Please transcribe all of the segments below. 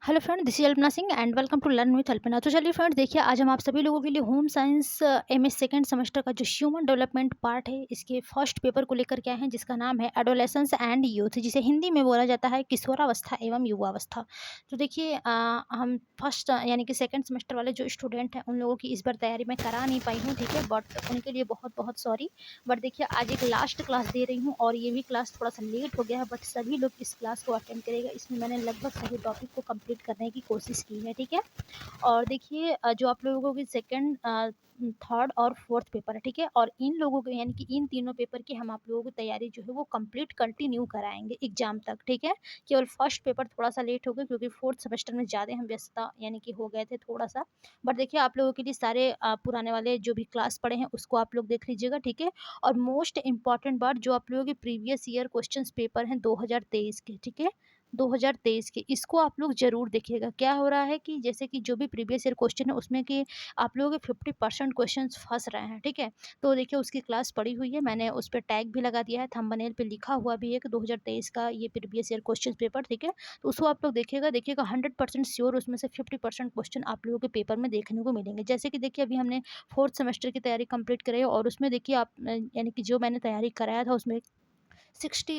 Hello friend, this is Alpana Singh and welcome to learn with Alpana. तो चलिए friends, देखिए आज हम आप सभी लोगों के लिए home science MS second semester का जो ह्यूमन डेवलपमेंट पार्ट है, इसके फर्स्ट पेपर को लेकर के आए हैं, जिसका नाम है एडोलेसेंस एंड यूथ, जिसे हिंदी में बोला जाता है किशोरावस्था एवं युवावस्था। तो देखिए हम फर्स्ट यानी कि सेकंड सेमेस्टर वाले जो स्टूडेंट हैं, उन लोगों की इस बार तैयारी मैं करा नहीं पाई हूँ, ठीक है, बट उनके लिए बहुत बहुत सॉरी। बट देखिए आज एक लास्ट क्लास दे रही हूँ और ये भी क्लास थोड़ा सा लेट हो गया है, बट सभी लोग इस क्लास को अटेंड करेगा। इसमें मैंने लगभग सभी टॉपिक को कंप्लीट करने की कोशिश की है, ठीक है। और देखिए जो आप लोगों की सेकंड थर्ड और फोर्थ पेपर है, ठीक है, और इन लोगों को यानी कि इन तीनों पेपर की हम आप लोगों की तैयारी जो है वो कंप्लीट कंटिन्यू कराएंगे एग्जाम तक, ठीक है। केवल फर्स्ट पेपर थोड़ा सा लेट हो गया क्योंकि फोर्थ सेमेस्टर में ज़्यादा हम व्यस्तता यानी कि हो गए थे थोड़ा सा। बट देखिए आप लोगों के लिए सारे पुराने वाले जो भी क्लास पढ़े हैं उसको आप लोग देख लीजिएगा, ठीक है। और मोस्ट इंपॉर्टेंट बात, जो आप लोगों के प्रीवियस ईयर क्वेश्चन पेपर हैं 2023 के, ठीक है, 2023 के, इसको आप लोग ज़रूर देखिएगा। क्या हो रहा है कि जैसे कि जो भी प्रीवियस ईयर क्वेश्चन है उसमें कि आप लोगों के 50% क्वेश्चंस फँस रहे हैं, ठीक है। तो देखिए उसकी क्लास पड़ी हुई है, मैंने उस पे टैग भी लगा दिया है, थंबनेल पे लिखा हुआ भी है कि 2023 का ये प्रीवियस ईयर क्वेश्चन पेपर, ठीक है। तो उसको आप लोग देखिएगा 100% श्योर उसमें से 50% क्वेश्चन आप लोगों के पेपर में देखने को मिलेंगे। जैसे कि देखिए अभी हमने फोर्थ सेमेस्टर की तैयारी कंप्लीट करी है और उसमें देखिए आप यानी कि जो मैंने तैयारी कराया था उसमें 60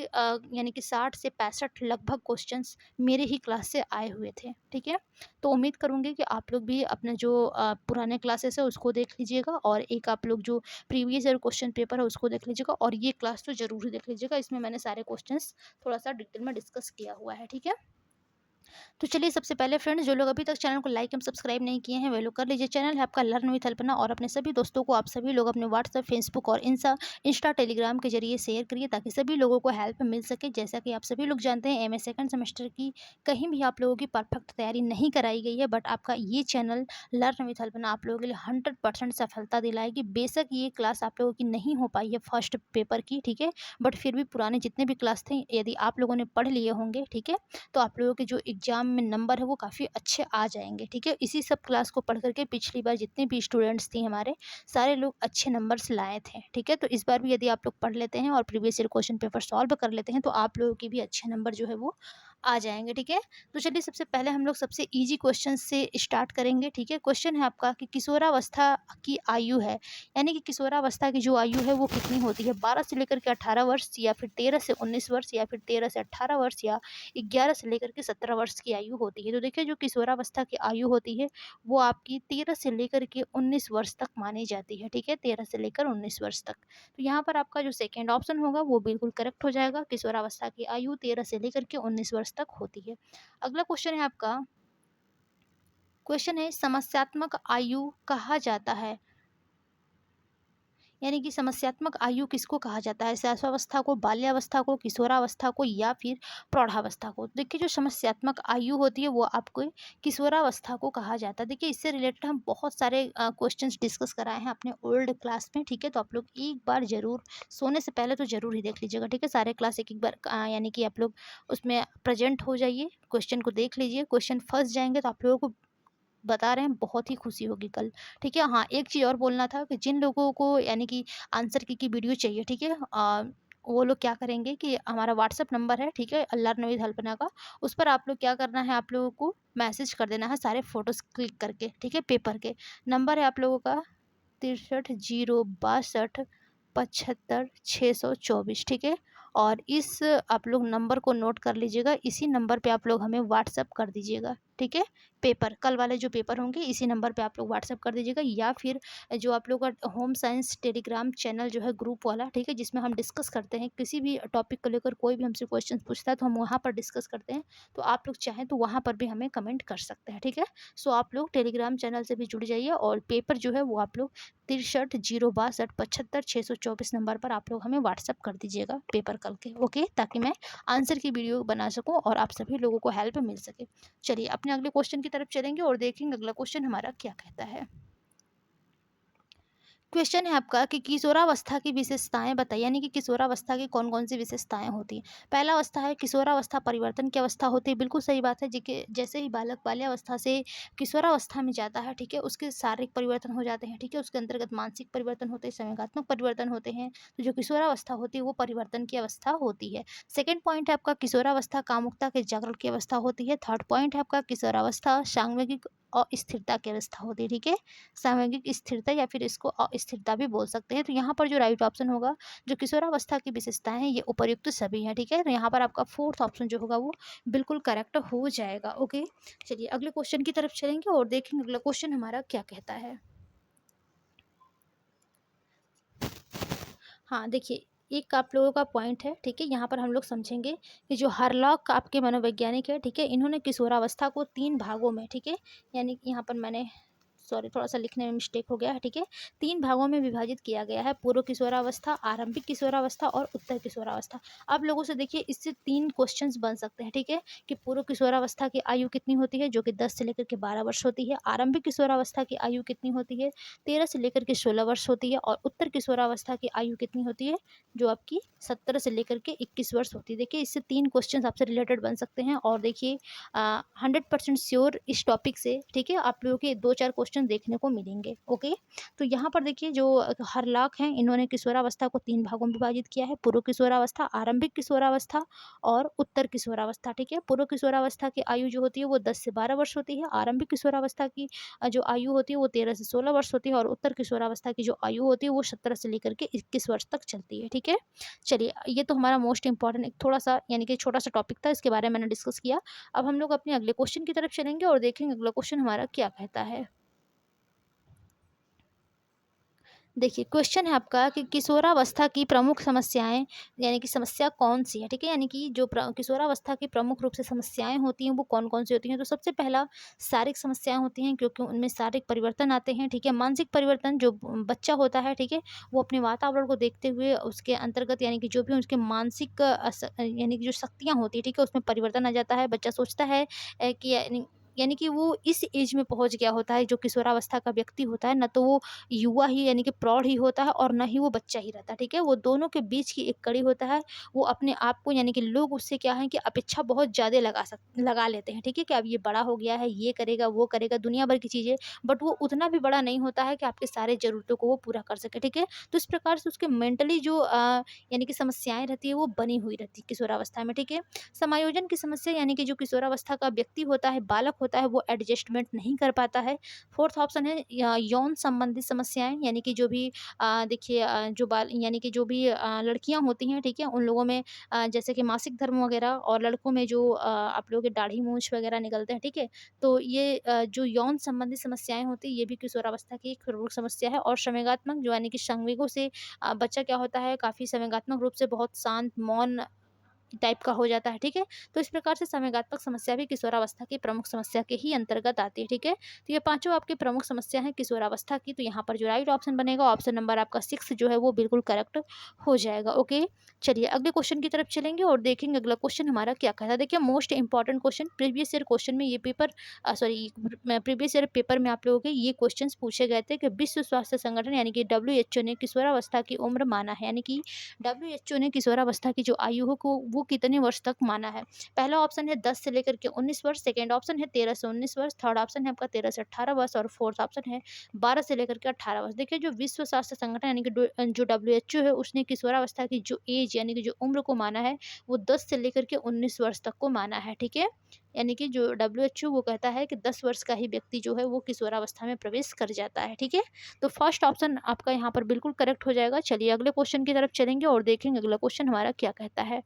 यानी कि 60 से 65 लगभग क्वेश्चंस मेरे ही क्लास से आए हुए थे, ठीक है। तो उम्मीद करूँगी कि आप लोग भी अपने जो पुराने क्लासेस है उसको देख लीजिएगा और एक आप लोग जो प्रीवियस ईयर क्वेश्चन पेपर है उसको देख लीजिएगा और ये क्लास तो ज़रूर ही देख लीजिएगा। इसमें मैंने सारे क्वेश्चंस थोड़ा-सा डिटेल में डिस्कस किया हुआ है, ठीक है। तो चलिए सबसे पहले फ्रेंड्स, जो लोग अभी तक चैनल को लाइक एंड सब्सक्राइब नहीं किए हैं वे लोग कर लीजिए। चैनल है आपका लर्न विथ अल्पना और अपने सभी दोस्तों को आप सभी लोग अपने व्हाट्सएप, फेसबुक और इंस्टा टेलीग्राम के जरिए शेयर करिए ताकि सभी लोगों को हेल्प मिल सके। जैसा कि आप सभी लोग जानते हैं, एमए सेकंड सेमेस्टर की कहीं भी आप लोगों की परफेक्ट तैयारी नहीं कराई गई है, बट आपका ये चैनल लर्न विथ अल्पना आप लोगों के लिए 100% सफलता दिलाएगी। बेशक ये क्लास आप लोगों की नहीं हो पाई है फर्स्ट पेपर की, ठीक है, बट फिर भी पुराने जितने भी क्लास थे यदि आप लोगों ने पढ़ लिए होंगे, ठीक है, तो आप लोगों के जो एग्ज़ाम में नंबर है वो काफ़ी अच्छे आ जाएँगे, ठीक है। इसी सब क्लास को पढ़ कर के पिछली बार जितने भी स्टूडेंट्स थी हमारे, सारे लोग अच्छे नंबर्स लाए थे, ठीक है। तो इस बार भी यदि आप लोग पढ़ लेते हैं और previous year question paper solve कर लेते हैं तो आप लोगों के भी अच्छे नंबर जो है वो आ जाएँगे, ठीक है। तो चलिए सबसे पहले हम लोग सबसे ईज़ी क्वेश्चन से स्टार्ट करेंगे, ठीक है। क्वेश्चन है आपका कि किशोरावस्था की आयु है, यानी कि किशोरावस्था की जो आयु है वो कितनी होती है? 12 से लेकर के 18 वर्ष या फिर 13 से 19 वर्ष या फिर 13 से 18 वर्ष या 11 से लेकर के 17 वर्ष की आयु होती है। तो देखिए जो किशोरावस्था की आयु होती है वो आपकी 13 से लेकर के 19 वर्ष तक मानी जाती है, ठीक है, 13 से लेकर 19 वर्ष तक। तो यहाँ पर आपका जो सेकंड ऑप्शन होगा वो बिल्कुल करेक्ट हो जाएगा। किशोरावस्था की आयु 13 से लेकर के 19 वर्ष तक होती है। अगला क्वेश्चन है आपका, क्वेश्चन है समस्यात्मक आयु कहा जाता है, यानी कि समस्यात्मक आयु किसको कहा जाता है? शैशवावस्था को, बाल्यावस्था को, किशोरावस्था को या फिर प्रौढ़ावस्था को? देखिए जो समस्यात्मक आयु होती है वो आपको किशोरावस्था को कहा जाता है। देखिए इससे रिलेटेड हम बहुत सारे क्वेश्चंस डिस्कस कराए हैं अपने ओल्ड क्लास में, ठीक है। तो आप लोग एक बार ज़रूर सोने से पहले तो ज़रूर ही देख लीजिएगा, ठीक है। सारे क्लास एक-एक बार यानी कि आप लोग उसमें प्रेज़ेंट हो जाइए, क्वेश्चन को देख लीजिए। क्वेश्चन फँस जाएँगे तो आप लोगों को बता रहे हैं बहुत ही खुशी होगी कल, ठीक है। हाँ, एक चीज़ और बोलना था कि जिन लोगों को यानी कि आंसर की वीडियो चाहिए, ठीक है, वो लोग क्या करेंगे कि हमारा व्हाट्सएप नंबर है, ठीक है, अल्लाह नवीद हल्पना का, उस पर आप लोग क्या करना है, आप लोगों को मैसेज कर देना है सारे फ़ोटोज़ क्लिक करके, ठीक है, पेपर के। नंबर है आप लोगों का 63 062 75 624, ठीक है। और इस आप लोग नंबर को नोट कर लीजिएगा, इसी नंबर पे आप लोग हमें व्हाट्सएप कर दीजिएगा, ठीक है। पेपर कल वाले जो पेपर होंगे इसी नंबर पे आप लोग व्हाट्सएप कर दीजिएगा, या फिर जो आप लोग का होम साइंस टेलीग्राम चैनल जो है ग्रुप वाला, ठीक है, जिसमें हम डिस्कस करते हैं किसी भी टॉपिक को लेकर, कोई भी हमसे क्वेश्चन पूछता है तो हम वहाँ पर डिस्कस करते हैं। तो आप लोग चाहें तो वहाँ पर भी हमें कमेंट कर सकते हैं, ठीक है। सो आप लोग टेलीग्राम चैनल से भी जुड़ जाइए और पेपर जो है वो आप लोग 63 062 75 624 नंबर पर आप लोग हमें व्हाट्सएप कर दीजिएगा पेपर कल के, ओके, ताकि मैं आंसर की वीडियो बना सकूं और आप सभी लोगों को हेल्प मिल सके। चलिए अपने अगले क्वेश्चन की तरफ चलेंगे और देखेंगे अगला क्वेश्चन हमारा क्या कहता है। क्वेश्चन है आपका कि किशोरावस्था की विशेषताएं बताइए, यानी कि किशोरावस्था की कौन कौन सी विशेषताएं होती हैं। पहला अवस्था है किशोरावस्था परिवर्तन की अवस्था होती है, बिल्कुल सही बात है जी कि जैसे ही बालक बाल्यावस्था से किशोरावस्था में जाता है, ठीक है, उसके शारीरिक परिवर्तन हो जाते हैं, ठीक है, उसके अंतर्गत मानसिक परिवर्तन होते हैं, संवेगात्मक परिवर्तन होते हैं। तो जो किशोरावस्था होती है वो परिवर्तन की अवस्था होती है। सेकेंड पॉइंट है आपका किशोरावस्था कामुकता के जागरण की अवस्था होती है। थर्ड पॉइंट है आपका किशोरावस्था सांवेगिक अस्थिरता की अवस्था होती है, ठीक है, सामयिक स्थिरता या फिर इसको अस्थिरता भी बोल सकते हैं। तो यहाँ पर जो राइट ऑप्शन होगा, जो किशोरावस्था की विशेषताएं हैं ये उपर्युक्त सभी हैं, ठीक है। तो यहाँ पर आपका फोर्थ ऑप्शन जो होगा वो बिल्कुल करेक्ट हो जाएगा। ओके, चलिए अगले क्वेश्चन की तरफ चलेंगे और देखेंगे अगला क्वेश्चन हमारा क्या कहता है। हाँ, देखिए एक आप लोगों का पॉइंट है, ठीक है, यहाँ पर हम लोग समझेंगे कि जो हार्लॉक आपके मनोवैज्ञानिक है, ठीक है, इन्होंने किशोरावस्था को 3 भागों में, ठीक है, यानी कि यहाँ पर मैंने सॉरी थोड़ा-सा लिखने में मिस्टेक हो गया है, ठीक है, 3 भागों में विभाजित किया गया है, पूर्व किशोरावस्था, आरंभिक किशोरावस्था और उत्तर किशोरावस्था। आप लोगों से देखिए इससे 3 क्वेश्चंस बन सकते हैं, ठीक है, कि पूर्व किशोरावस्था की आयु कितनी होती है, जो कि 10 से लेकर के 12 वर्ष होती है, आरंभिक किशोरावस्था की आयु कितनी होती है, 13 से लेकर के 16 वर्ष होती है और उत्तर किशोरावस्था की आयु कितनी होती है, जो आपकी 17 से लेकर के 21 वर्ष होती है। देखिए इससे 3 क्वेश्चंस आपसे रिलेटेड बन सकते हैं और देखिए 100% श्योर इस टॉपिक से, ठीक है, आप लोगों के 2-4 क्वेश्चन देखने को मिलेंगे। ओके, तो यहाँ पर देखिए जो हरलाख हैं इन्होंने किशोरावस्था को 3 भागों में विभाजित किया है, पूर्व किशोरावस्था, आरंभिक किशोरावस्था और उत्तर किशोरावस्था, ठीक है। पूर्व किशोरावस्था की आयु जो होती है वो 10 से 12 वर्ष होती है, आरंभिक किशोरावस्था की जो आयु होती है वो 13 से 16 वर्ष होती है और उत्तर किशोरावस्था की जो आयु होती है वो 17 से लेकर के 21 वर्ष तक चलती है, ठीक है। चलिए ये तो हमारा मोस्ट इंपॉर्टेंट एक थोड़ा-सा यानी कि छोटा-सा टॉपिक था, इसके बारे में मैंने डिस्कस किया। अब हम लोग अपने अगले क्वेश्चन की तरफ चलेंगे और देखेंगे अगला क्वेश्चन हमारा क्या कहता है। देखिए क्वेश्चन है आपका कि किशोरावस्था की प्रमुख समस्याएं, यानी कि समस्या कौन सी है, ठीक है, यानी कि जो किशोरावस्था की प्रमुख रूप से समस्याएं होती हैं वो कौन कौन सी होती हैं। तो सबसे पहला शारीरिक समस्याएं होती हैं, क्योंकि उनमें शारीरिक परिवर्तन आते हैं, ठीक है। मानसिक परिवर्तन, जो बच्चा होता है, ठीक है, वो अपने वातावरण को देखते हुए उसके अंतर्गत यानी कि जो भी उसके मानसिक यानी कि जो शक्तियाँ होती है, ठीक है, उसमें परिवर्तन आ जाता है। बच्चा सोचता है कि यानी कि वो इस एज में पहुंच गया होता है, जो किशोरावस्था का व्यक्ति होता है ना, तो वो युवा ही यानी कि प्रौढ़ ही होता है और ना ही वो बच्चा ही रहता है, ठीक है। वो दोनों के बीच की एक कड़ी होता है। वो अपने आप को यानी कि लोग उससे क्या है कि अपेक्षा बहुत ज़्यादा लगा लेते हैं, ठीक है, कि अब ये बड़ा हो गया है, ये करेगा, वो करेगा, दुनिया भर की चीज़ें, बट वो उतना भी बड़ा नहीं होता है कि आपके सारे ज़रूरतों को वो पूरा कर सके, ठीक है। तो इस प्रकार से उसके मेंटली जो यानी कि समस्याएँ रहती है वो बनी हुई रहती है किशोरावस्था में, ठीक है। समायोजन की समस्या, यानी कि जो किशोरावस्था का व्यक्ति होता है, बालक होता है, वो एडजस्टमेंट नहीं कर पाता है। फोर्थ ऑप्शन है यौन संबंधित समस्याएँ, यानी कि जो भी देखिए जो बाल यानी कि जो भी लड़कियाँ होती हैं, ठीक है, उन लोगों में जैसे कि मासिक धर्म वगैरह और लड़कों में जो आप लोगों के दाढ़ी मूंछ वगैरह निकलते हैं, ठीक है। तो ये जो यौन संबंधित समस्याएँ होती हैं, ये भी किशोरावस्था की एक प्रमुख समस्या है। और संवेगात्मक जो यानी कि संवेगों से बच्चा क्या होता है, काफ़ी संवेगात्मक रूप से बहुत शांत, मौन टाइप का हो जाता है, ठीक है। तो इस प्रकार से संवेगात्मक समस्या भी किशोरावस्था की प्रमुख समस्या के ही अंतर्गत आती है, ठीक है। तो ये पांचों आपकी प्रमुख समस्या हैं किशोरावस्था की। तो यहाँ पर जो राइट ऑप्शन बनेगा, ऑप्शन नंबर आपका 6 जो है वो बिल्कुल करेक्ट हो जाएगा। ओके, चलिए अगले क्वेश्चन की तरफ चलेंगे और देखेंगे अगला क्वेश्चन हमारा क्या कहता है। देखिए most important question, previous year question में ये paper sorry previous year paper में आप लोगों के ये क्वेश्चन पूछे गए थे कि विश्व स्वास्थ्य संगठन यानी कि WHO ने किशोरावस्था की उम्र माना है, यानी कि WHO ने किशोरावस्था की जो आयु हो को वो कितने वर्ष तक माना है। पहला ऑप्शन है 10 से लेकर के 19 वर्ष, सेकंड ऑप्शन है 13 से 19 वर्ष, थर्ड ऑप्शन है आपका 13 से 18 वर्ष और फोर्थ ऑप्शन है 12 से लेकर के 18 वर्ष। देखिए जो विश्व स्वास्थ्य संगठन यानी कि जो WHO है, उसने किशोरावस्था की जो एज यानी कि जो उम्र को माना है वो 10 से लेकर के 19 वर्ष तक को माना है, ठीक है। यानी कि जो WHO वो कहता है कि 10 वर्ष का ही व्यक्ति जो है वो किशोरावस्था में प्रवेश कर जाता है, ठीक है। तो फर्स्ट ऑप्शन आपका यहाँ पर बिल्कुल करेक्ट हो जाएगा। चलिए अगले क्वेश्चन की तरफ चलेंगे और देखेंगे अगला क्वेश्चन हमारा क्या कहता है।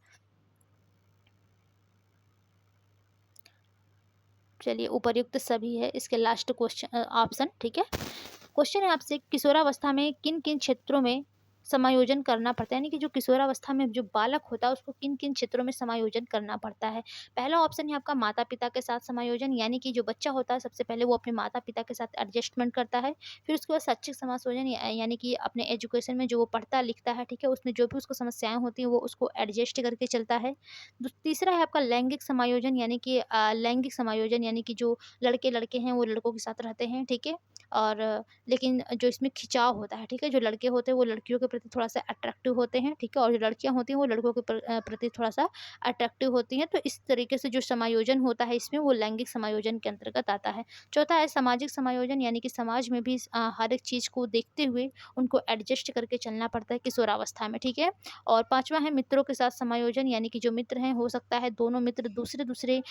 चलिए उपर्युक्त सभी है इसके लास्ट क्वेश्चन ऑप्शन, ठीक है। क्वेश्चन है आपसे किशोरावस्था में किन किन क्षेत्रों में समायोजन करना पड़ता है, यानी कि जो किशोरावस्था में जो बालक होता है उसको किन किन क्षेत्रों में समायोजन करना पड़ता है। पहला ऑप्शन है आपका माता पिता के साथ समायोजन, यानी कि जो बच्चा होता है सबसे पहले वो अपने माता पिता के साथ एडजस्टमेंट करता है। फिर उसके बाद शैक्षिक समायोजन यानी कि अपने एजुकेशन में जो वो पढ़ता लिखता है, ठीक है, उसमें जो भी उसको समस्याएं होती हैं वो उसको एडजस्ट करके चलता है। तीसरा है आपका लैंगिक समायोजन, यानी कि लैंगिक समायोजन यानी कि जो लड़के लड़के हैं वो लड़कों के साथ रहते हैं, ठीक है। और लेकिन जो इसमें खिंचाव होता है, ठीक है? जो लड़के होते हैं वो लड़कियों के प्रति थोड़ा-सा अट्रैक्टिव होते हैं, ठीक है? और जो लड़कियाँ होती हैं वो लड़कों के प्रति थोड़ा-सा अट्रैक्टिव होती हैं। तो इस तरीके से जो समायोजन होता है इसमें वो लैंगिक समायोजन के अंतर्गत आता है। चौथा है सामाजिक समायोजन, यानी कि समाज में भी हर एक चीज़ को देखते हुए उनको एडजस्ट करके चलना पड़ता है किशोरावस्था में, ठीक है? और पाँचवां है मित्रों के साथ समायोजन, यानी कि जो मित्र हैं हो सकता है दोनों मित्र दूसरे-दूसरे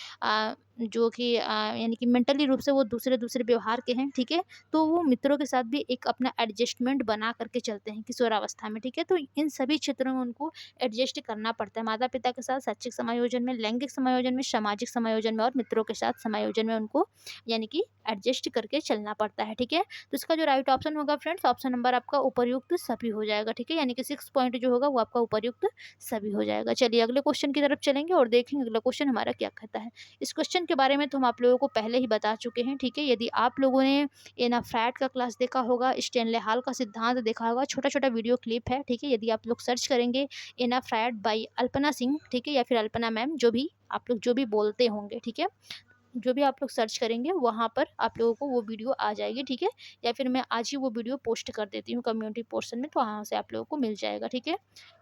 जो कि यानी कि मेंटली रूप से वो दूसरे-दूसरे व्यवहार के हैं, ठीक है? तो वो मित्रों के साथ भी एक अपना एडजस्टमेंट बना करके चलते हैं किशोरावस्था में, ठीक है? तो इन सभी क्षेत्रों में उनको एडजस्ट करना पड़ता है। माता-पिता के साथ शैक्षिक समायोजन में, लैंगिक समायोजन में, सामाजिक समायोजन में और मित्रों के साथ समायोजन में उनको यानी कि एडजस्ट करके चलना पड़ता है, ठीक है? तो इसका जो राइट ऑप्शन होगा फ्रेंड्स, ऑप्शन नंबर आपका उपर्युक्त सभी हो जाएगा, ठीक है? यानी कि 6 पॉइंट जो होगा वो आपका उपर्युक्त सभी हो जाएगा। चलिए अगले क्वेश्चन की तरफ चलेंगे और देखेंगे अगला क्वेश्चन हमारा क्या कहता है। इस क्वेश्चन के बारे में तो हम आप लोगों को पहले ही बता चुके हैं, ठीक है? यदि आप लोगों ने एना फ्रैड का क्लास देखा होगा, स्टैनले हॉल का सिद्धांत देखा होगा, छोटा-छोटा वीडियो क्लिप है, ठीक है? यदि आप लोग सर्च करेंगे एना फ्रैड बाय अल्पना सिंह, ठीक है? या फिर अल्पना मैम, जो भी आप लोग जो भी बोलते होंगे, ठीक है? जो भी आप लोग सर्च करेंगे वहाँ पर आप लोगों को वो वीडियो आ जाएगी, ठीक है? या फिर मैं आज ही वो वीडियो पोस्ट कर देती हूँ कम्युनिटी पोर्शन में, तो वहाँ से आप लोगों को मिल जाएगा, ठीक है?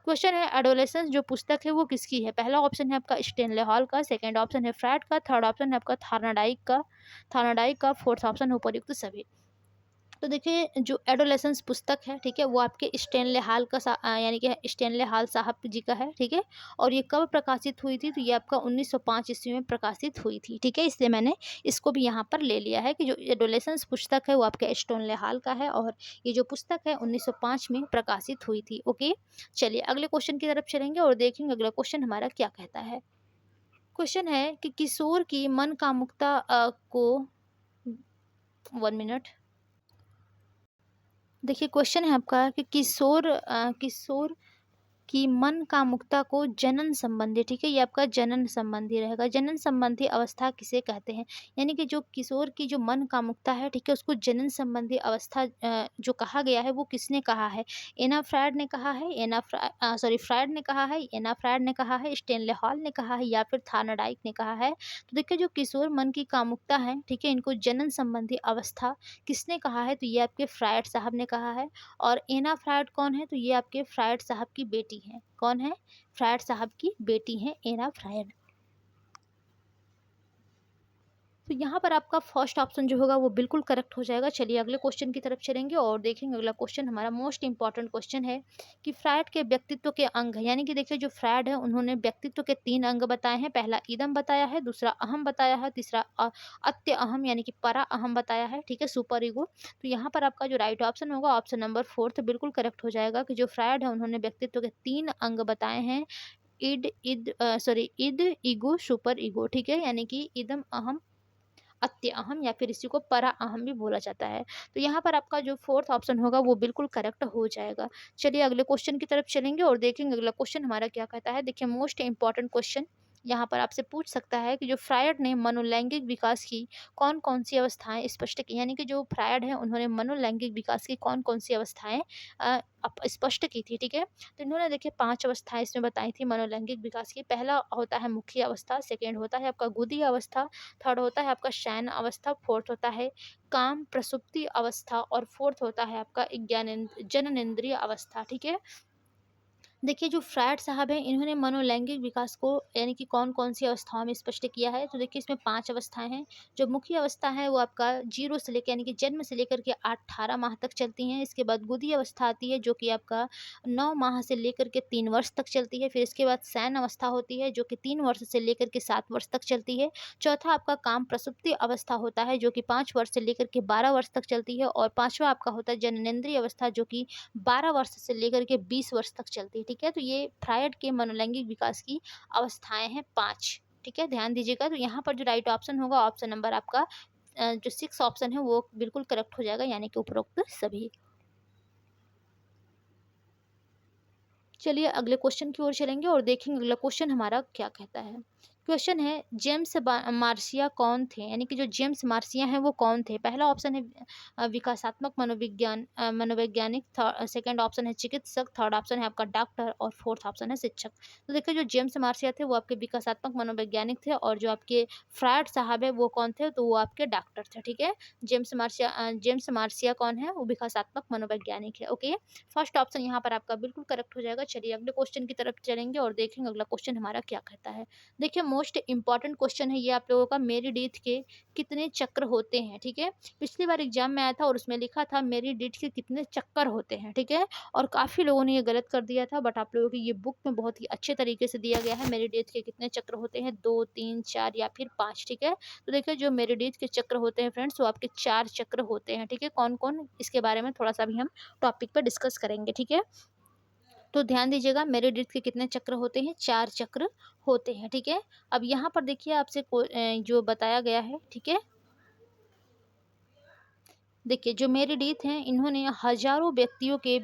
क्वेश्चन है एडोलेसेंस जो पुस्तक है वो किसकी है? पहला ऑप्शन है आपका स्टेनले हॉल का, सेकंड ऑप्शन है फ्रैड का, थर्ड ऑप्शन है आपका थार्नाडाइक का, फोर्थ ऑप्शन है उपर्युक्त सभी। तो देखिए जो एडोलेसेंस पुस्तक है, ठीक है? वो आपके स्टेनले हाल का यानी कि स्टेनले हाल साहब जी का है, ठीक है? और ये कब प्रकाशित हुई थी? तो ये आपका 1905 ईस्वी में प्रकाशित हुई थी, ठीक है? इसलिए मैंने इसको भी यहाँ पर ले लिया है कि जो एडोलेसेंस पुस्तक है वो आपके स्टेनले हाल का है और ये जो पुस्तक है 1905 में प्रकाशित हुई थी, ओके? चलिए अगले क्वेश्चन की तरफ चलेंगे और देखेंगे अगला क्वेश्चन हमारा क्या कहता है। क्वेश्चन है कि किशोर की मन कामुकता को 1 मिनट। देखिए क्वेश्चन है आपका कि किशोर की मन कामुकता को जनन संबंधी, ठीक है? ये आपका जनन संबंधी रहेगा। जनन संबंधी अवस्था किसे कहते हैं? यानी कि जो किशोर की जो मन कामुकता है, ठीक है? उसको जनन संबंधी अवस्था जो कहा गया है वो किसने कहा है? फ्रायड ने कहा है, एना फ्रायड ने कहा है, स्टेनले हॉल ने कहा है या फिर थार्नडाइक ने कहा है? तो देखिए जो किशोर मन की कामुकता है, ठीक है? इनको जनन संबंधी अवस्था किसने कहा है? तो ये आपके फ्रायड साहब ने कहा है। और एना फ्रायड कौन है? तो ये आपके फ्रायड साहब की बेटी हैं। कौन है? फ्रायड साहब की बेटी हैं एना फ्रायड। तो यहाँ पर आपका फर्स्ट ऑप्शन जो होगा वो बिल्कुल करेक्ट हो जाएगा। चलिए अगले क्वेश्चन की तरफ चलेंगे और देखेंगे अगला क्वेश्चन हमारा मोस्ट इंपॉर्टेंट क्वेश्चन है कि फ्रायड के व्यक्तित्व के अंग है, यानी कि देखिए जो फ्रायड है उन्होंने व्यक्तित्व के 3 अंग बताए हैं। पहला इदम बताया है, दूसरा अहम बताया है, तीसरा अत्य अहम यानी कि परा अहम बताया है, ठीक है? Super ego. तो यहाँ पर आपका जो राइट ऑप्शन होगा ऑप्शन नंबर 4 बिल्कुल करेक्ट हो जाएगा कि जो फ्रायड है उन्होंने व्यक्तित्व के 3 अंग बताए हैं। इद, ईगो, सुपर ईगो, ठीक है? यानी कि इदम, अहम, अत्य अहम या फिर इसी को परा अहम भी बोला जाता है। तो यहाँ पर आपका जो फोर्थ ऑप्शन होगा वो बिल्कुल करेक्ट हो जाएगा। चलिए अगले क्वेश्चन की तरफ चलेंगे और देखेंगे अगला क्वेश्चन हमारा क्या कहता है। देखिए मोस्ट इंपॉर्टेंट क्वेश्चन यहाँ पर आपसे पूछ सकता है कि जो फ्रायड ने मनोलैंगिक विकास की कौन-कौन सी अवस्थाएँ स्पष्ट की, यानी कि जो फ्रायड हैं उन्होंने मनोलैंगिक विकास की कौन-कौन सी अवस्थाएँ स्पष्ट की थी, ठीक है? तो इन्होंने देखिए 5 अवस्थाएँ इसमें बताई थी मनोलैंगिक विकास की। पहला होता है मुख्य अवस्था, सेकंड होता है आपका गुदी अवस्था, थर्ड होता है आपका शयन अवस्था, फोर्थ होता है काम प्रसुप्ति अवस्था और फोर्थ होता है आपका जननेंद्रिय अवस्था, ठीक है? देखिए जो फ्रायड साहब हैं इन्होंने मनोलैंगिक विकास को यानी कि कौन-कौन सी अवस्थाओं में स्पष्ट किया है। तो देखिए इसमें 5 अवस्थाएँ हैं। जो मुख्य अवस्था है वो आपका 0 से लेके यानी कि जन्म से लेकर के 18 माह तक चलती हैं। इसके बाद गुदी अवस्था आती है जो कि आपका 9 माह से लेकर के 3 वर्ष तक चलती है। फिर इसके बाद शयन अवस्था होती है जो कि 3 वर्ष से लेकर के 7 वर्ष तक चलती है। चौथा आपका काम प्रसुप्ति अवस्था होता है जो कि 5 वर्ष से लेकर के 12 वर्ष तक चलती है। और पाँचवा आपका होता है जननेंद्रिय अवस्था जो कि 12 वर्ष से लेकर के 20 वर्ष तक चलती है, ठीक है? तो ये फ्रायड के मनोलैंगिक विकास की अवस्थाएँ हैं 5, ठीक है? ध्यान दीजिएगा। तो यहाँ पर जो राइट ऑप्शन होगा ऑप्शन नंबर आपका जो 6 ऑप्शन है वो बिल्कुल करेक्ट हो जाएगा, यानी कि उपरोक्त सभी। चलिए अगले क्वेश्चन की ओर चलेंगे और देखेंगे अगला क्वेश्चन हमारा क्या कहता है। क्वेश्चन है जेम्स मार्सिया कौन थे, यानी कि जो जेम्स मार्सिया हैं वो कौन थे। पहला ऑप्शन है विकासात्मक मनोवैज्ञानिक, सेकंड ऑप्शन है चिकित्सक, थर्ड ऑप्शन है आपका डॉक्टर और फोर्थ ऑप्शन है शिक्षक। तो देखिए जो जेम्स मार्सिया थे वो आपके विकासात्मक मनोवैज्ञानिक थे, और जो आपके फ्रायड साहब है वो कौन थे, तो वो आपके डॉक्टर थे। ठीक है, जेम्स मार्सिया कौन है, वो विकासात्मक मनोवैज्ञानिक है। ओके, फर्स्ट ऑप्शन यहाँ पर आपका बिल्कुल करेक्ट हो जाएगा। चलिए अगले क्वेश्चन की तरफ चलेंगे और देखेंगे अगला क्वेश्चन हमारा क्या कहता है। देखिए मोस्ट इंपॉर्टेंट क्वेश्चन है ये आप लोगों का, मेरी डीथ के कितने चक्र होते हैं। ठीक है, पिछली बार एग्जाम में आया था और उसमें लिखा था मेरी डीथ के कितने चक्कर होते हैं। ठीक है, और काफ़ी लोगों ने ये गलत कर दिया था, बट आप लोगों की ये बुक में बहुत ही अच्छे तरीके से दिया गया है। मेरी डीथ के कितने चक्र होते हैं, 2, 3, 4 या फिर 5। ठीक है, तो देखिए जो मेरी डीथ के चक्र होते हैं फ्रेंड्स, वो आपके 4 चक्र होते हैं। ठीक है, कौन कौन, इसके बारे में थोड़ा सा भी हम टॉपिक पर डिस्कस करेंगे। ठीक है, तो ध्यान दीजिएगा मेरिडिथ के कितने चक्र होते हैं, 4 चक्र होते हैं। ठीक है, अब यहाँ पर देखिए आपसे जो बताया गया है। ठीक है, देखिए जो मेरिडीथ हैं इन्होंने हजारों व्यक्तियों के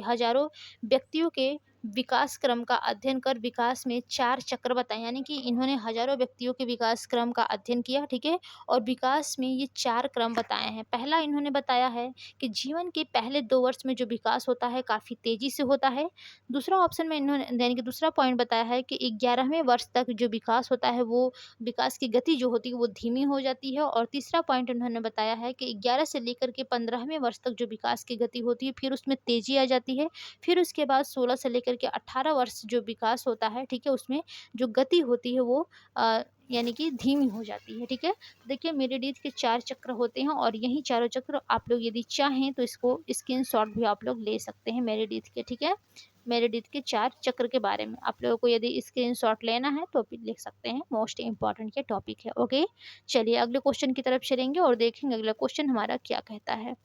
हजारों व्यक्तियों के विकास क्रम का अध्ययन कर विकास में 4 चक्र बताए, यानी कि इन्होंने हजारों व्यक्तियों के विकास क्रम का अध्ययन किया। ठीक है, और विकास में ये 4 क्रम बताए हैं। पहला इन्होंने बताया है कि जीवन के पहले 2 वर्ष में जो विकास होता है काफ़ी तेज़ी से होता है। दूसरा ऑप्शन में इन्होंने यानी कि दूसरा पॉइंट बताया है कि 11वें वर्ष तक जो विकास होता है वो विकास की गति जो होती है वो धीमी हो जाती है। और तीसरा पॉइंट उन्होंने बताया है कि 11 से लेकर के 15वें वर्ष तक जो विकास की गति होती है फिर उसमें तेज़ी आ जाती है। फिर उसके बाद 16 से लेकर के 18 वर्ष जो विकास होता है, ठीक है, उसमें जो गति होती है वो यानी कि धीमी हो जाती है। ठीक है, देखिए मेरिडीथ के 4 चक्र होते हैं और यही चारों चक्र आप लोग यदि चाहें तो इसको स्क्रीनशॉट भी आप लोग ले सकते हैं मेरिडीथ के। ठीक है, मेरिडीथ के 4 चक्र के बारे में आप लोगों को यदि स्क्रीनशॉट लेना है तो भी लिख सकते हैं, मोस्ट इंपॉर्टेंट ये टॉपिक है। ओके, चलिए अगले क्वेश्चन की तरफ चलेंगे और देखेंगे अगला क्वेश्चन हमारा क्या कहता है।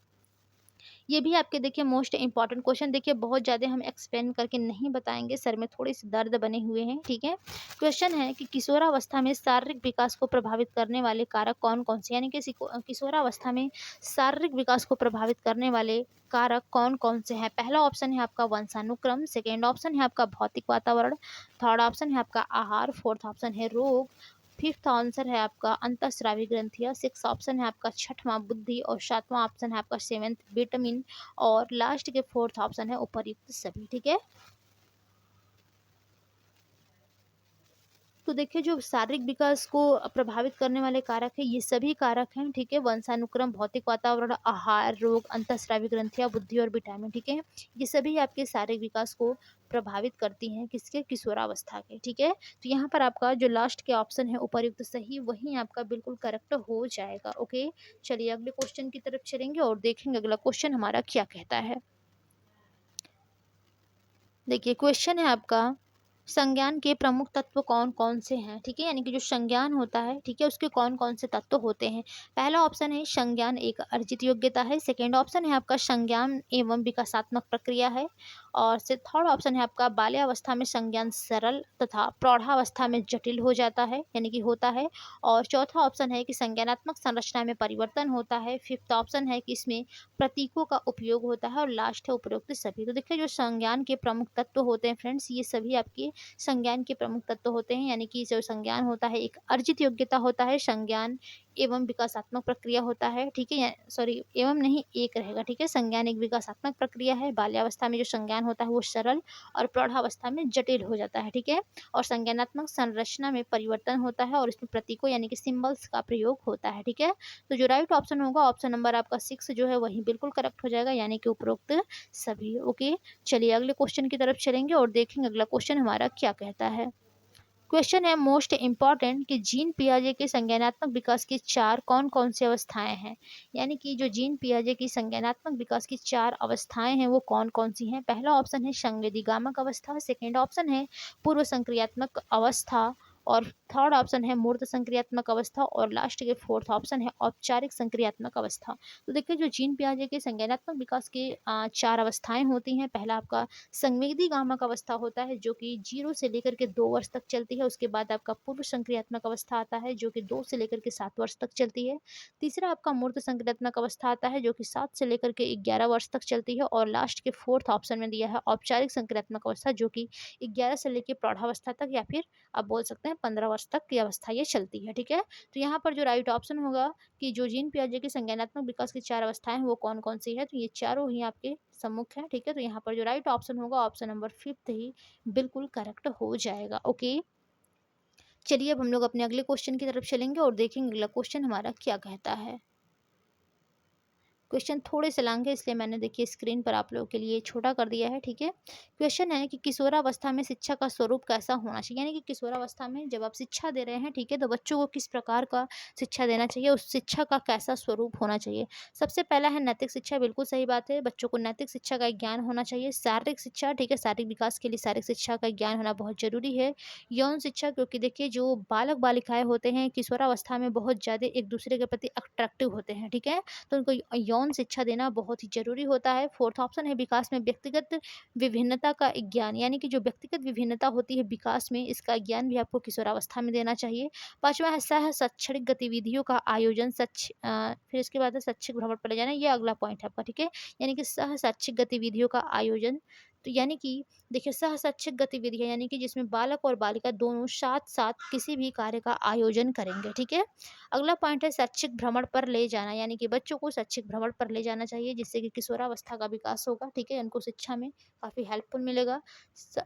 ये भी आपके देखिए मोस्ट इंपॉर्टेंट क्वेश्चन, देखिए बहुत ज़्यादा हम एक्सप्लेन करके नहीं बताएंगे, सर में थोड़ी सी दर्द बने हुए हैं। ठीक है, क्वेश्चन है कि किशोरावस्था में शारीरिक विकास को प्रभावित करने वाले कारक कौन कौन से, यानी कि किशोरावस्था में शारीरिक विकास को प्रभावित करने वाले कारक कौन कौन से हैं। पहला ऑप्शन है आपका वंशानुक्रम, सेकेंड ऑप्शन है आपका भौतिक वातावरण, थर्ड ऑप्शन है आपका आहार, फोर्थ ऑप्शन है रोग, फिफ्थ आंसर है आपका अंतःस्रावी ग्रंथियाँ, सिक्स ऑप्शन है आपका छठवां बुद्धि, और सातवां ऑप्शन है आपका सेवेंथ विटामिन, और लास्ट के फोर्थ ऑप्शन है उपर्युक्त सभी। ठीक है, तो देखिए जो शारीरिक विकास को प्रभावित करने वाले कारक है ये सभी कारक हैं। ठीक है, वंशानुक्रम, भौतिक वातावरण, आहार, रोग, अंतःस्रावी ग्रंथियां, बुद्धि और विटामिन। ठीक है, ये सभी आपके शारीरिक विकास को प्रभावित करती हैं, किसके, किशोरावस्था के। ठीक है, तो यहाँ पर आपका जो लास्ट के ऑप्शन है उपर्युक्त सही, वही आपका बिल्कुल करेक्ट हो जाएगा। ओके, चलिए अगले क्वेश्चन की तरफ चलेंगे और देखेंगे अगला क्वेश्चन हमारा क्या कहता है। देखिए क्वेश्चन है आपका, संज्ञान के प्रमुख तत्व कौन कौन से हैं। ठीक है, यानी कि जो संज्ञान होता है, ठीक है, उसके कौन कौन से तत्व होते हैं। पहला ऑप्शन है संज्ञान एक अर्जित योग्यता है, सेकंड ऑप्शन है आपका संज्ञान एवं विकासात्मक प्रक्रिया है, और से थर्ड ऑप्शन है आपका बाल्यावस्था में संज्ञान सरल तथा प्रौढ़ावस्था में जटिल हो जाता है, यानी कि होता है, और चौथा ऑप्शन है कि संज्ञानात्मक संरचना में परिवर्तन होता है, फिफ्थ ऑप्शन है कि इसमें प्रतीकों का उपयोग होता है, और लास्ट है उपरोक्त सभी। तो देखिए जो संज्ञान के प्रमुख तत्व होते हैं फ्रेंड्स, ये सभी आपके संज्ञान के प्रमुख तत्व होते हैं, यानी कि जो संज्ञान होता है एक अर्जित योग्यता होता है, संज्ञान एवं विकासात्मक प्रक्रिया होता है। ठीक है, सॉरी एवं नहीं, एक रहेगा। ठीक है, संज्ञान एक विकासात्मक प्रक्रिया है, बाल्यावस्था में जो संज्ञान होता है वो सरल और प्रौढ़ावस्था में जटिल हो जाता है। ठीक है, और संज्ञानात्मक संरचना में परिवर्तन होता है और इसमें प्रतीकों यानी कि सिंबल्स का प्रयोग होता है। ठीक है, तो जो राइट ऑप्शन होगा ऑप्शन नंबर आपका 6 जो है वही बिल्कुल करेक्ट हो जाएगा, यानी कि उपरोक्त सभी। ओके, चलिए अगले क्वेश्चन की तरफ चलेंगे और देखेंगे अगला क्वेश्चन हमारा क्या कहता है। क्वेश्चन है मोस्ट इंपॉर्टेंट कि जीन पियाजे के संज्ञानात्मक विकास की 4 कौन कौन सी अवस्थाएं हैं, यानी कि जो जीन पियाजे की संज्ञानात्मक विकास की 4 अवस्थाएं हैं वो कौन कौन सी हैं। पहला ऑप्शन है संवेदीगामक अवस्था, सेकेंड ऑप्शन है पूर्व संक्रियात्मक अवस्था, और थर्ड ऑप्शन है मूर्त संक्रियात्मक अवस्था और लास्ट के फोर्थ ऑप्शन है औपचारिक संक्रियात्मक अवस्था। तो देखिए जो जीन पियाजे के संज्ञानात्मक विकास के 4 अवस्थाएँ होती हैं। पहला आपका संवेदी गामक अवस्था होता है जो कि 0 से लेकर के 2 वर्ष तक चलती है। उसके बाद आपका पूर्व संक्रियात्मक अवस्था आता है जो कि 2 से लेकर के 7 वर्ष तक चलती है। तीसरा आपका मूर्त संक्रियात्मक अवस्था आता है जो कि 7 से लेकर के 11 वर्ष तक चलती है। और लास्ट के फोर्थ ऑप्शन में दिया है औपचारिक संक्रियात्मक अवस्था जो कि 11 से लेकर प्रौढ़ावस्था तक या फिर आप बोल सकते हैं 15 वर्ष तक की अवस्था ये चलती है। ठीक है, तो यहाँ पर जो राइट ऑप्शन होगा कि जो जीन पियाजे की संज्ञानात्मक विकास की 4 अवस्थाएं हैं वो कौन-कौन सी है, तो ये चारों ही आपके सम्मुख हैं। ठीक है, तो यहाँ पर जो राइट ऑप्शन होगा ऑप्शन नंबर 5 ही बिल्कुल करेक्ट हो जाएगा। ओके, चलिए अब हम लोग अपने अगले क्वेश्चन की तरफ चलेंगे और देखेंगे अगला क्वेश्चन हमारा क्या कहता है। क्वेश्चन थोड़े से लॉन्ग है इसलिए मैंने देखिए स्क्रीन पर आप लोगों के लिए छोटा कर दिया है। ठीक है, क्वेश्चन है कि किशोरावस्था में शिक्षा का स्वरूप कैसा होना चाहिए, यानी कि किशोरावस्था में जब आप शिक्षा दे रहे हैं, ठीक है, तो बच्चों को किस प्रकार का शिक्षा देना चाहिए, उस शिक्षा का कैसा स्वरूप होना चाहिए। सबसे पहला है नैतिक शिक्षा, बिल्कुल सही बात है, बच्चों को नैतिक शिक्षा का ज्ञान होना चाहिए। शारीरिक शिक्षा, ठीक है, शारीरिक विकास के लिए शारीरिक शिक्षा का ज्ञान होना बहुत जरूरी है। यौन शिक्षा, क्योंकि देखिए जो बालक बालिकाएं होते हैं किशोरावस्था में बहुत ज़्यादा एक दूसरे के प्रति अट्रैक्टिव होते हैं। ठीक है, तो उनको यौन शिक्षा देना बहुत ही ज़रूरी होता है। फोर्थ ऑप्शन है विकास में व्यक्तिगत विभिन्नता का ज्ञान, यानी कि जो व्यक्तिगत विभिन्नता होती है विकास में, इसका ज्ञान भी आपको किशोरावस्था में देना चाहिए। पाँचवा है सह शैक्षणिक गतिविधियों का आयोजन, फिर इसके बाद है शैक्षिक भ्रमण पर ले जाना, ये अगला पॉइंट है आपका। ठीक है, यानी कि सह शैक्षिक गतिविधियों का आयोजन, तो यानी कि देखिए सह शैक्षिक गतिविधियाँ यानी कि जिसमें बालक और बालिका दोनों साथ साथ किसी भी कार्य का आयोजन करेंगे। ठीक है, अगला पॉइंट है शैक्षिक भ्रमण पर ले जाना, यानी कि बच्चों को शैक्षिक भ्रमण पर ले जाना चाहिए जिससे कि किशोरावस्था का विकास होगा। ठीक है, उनको शिक्षा में काफ़ी हेल्पफुल मिलेगा।